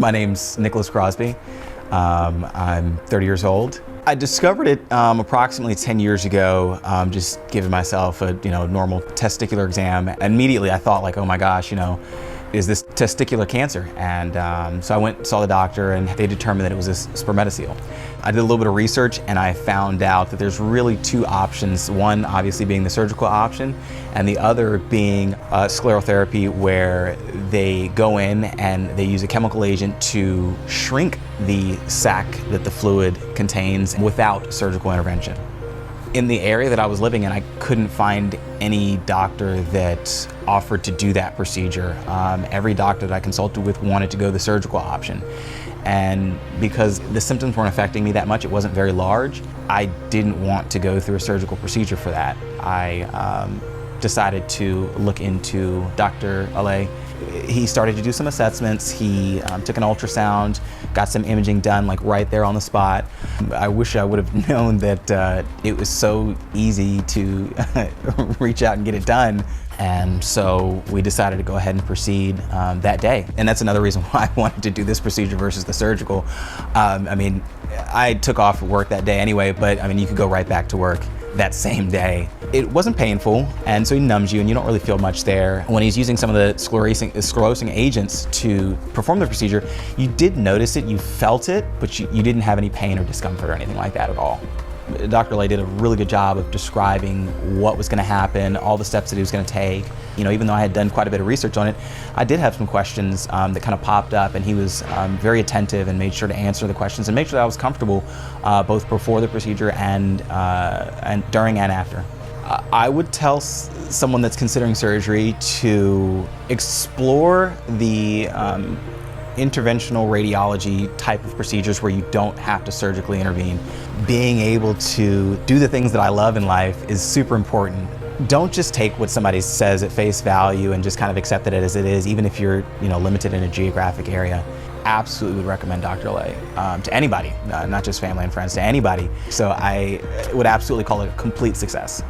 My name's Nicholas Crosby. I'm 30 years old. I discovered it approximately 10 years ago, just giving myself a normal testicular exam. Immediately I thought like, oh my gosh, is this testicular cancer? And so I went and saw the doctor, and they determined that it was a spermatocele. I did a little bit of research, and I found out that there's really two options. One obviously being the surgical option, and the other being sclerotherapy, where they go in and they use a chemical agent to shrink the sac that the fluid contains without surgical intervention. In the area that I was living in, I couldn't find any doctor that offered to do that procedure. Every doctor that I consulted with wanted to go the surgical option. And because the symptoms weren't affecting me that much, it wasn't very large, I didn't want to go through a surgical procedure for that. I decided to look into Dr. 𝐬𝐸. He started to do some assessments. He took an ultrasound, got some imaging done like right there on the spot. I wish I would have known that it was so easy to reach out and get it done. And so we decided to go ahead and proceed that day. And that's another reason why I wanted to do this procedure versus the surgical. I took off work that day anyway, but you could go right back to work that same day. It wasn't painful, and so he numbs you and you don't really feel much there. When he's using some of the sclerosing agents to perform the procedure, you did notice it, you felt it, but you didn't have any pain or discomfort or anything like that at all. Dr. 𝐬𝐸 did a really good job of describing what was going to happen, all the steps that he was going to take. Even though I had done quite a bit of research on it, I did have some questions that kind of popped up, and he was very attentive and made sure to answer the questions and make sure that I was comfortable both before the procedure and during and after. I would tell someone that's considering surgery to explore the interventional radiology type of procedures where you don't have to surgically intervene. Being able to do the things that I love in life is super important. Don't just take what somebody says at face value and just kind of accept it as it is, even if you're limited in a geographic area. Absolutely would recommend Dr. 𝐬𝐸 to anybody, not just family and friends, to anybody. So I would absolutely call it a complete success.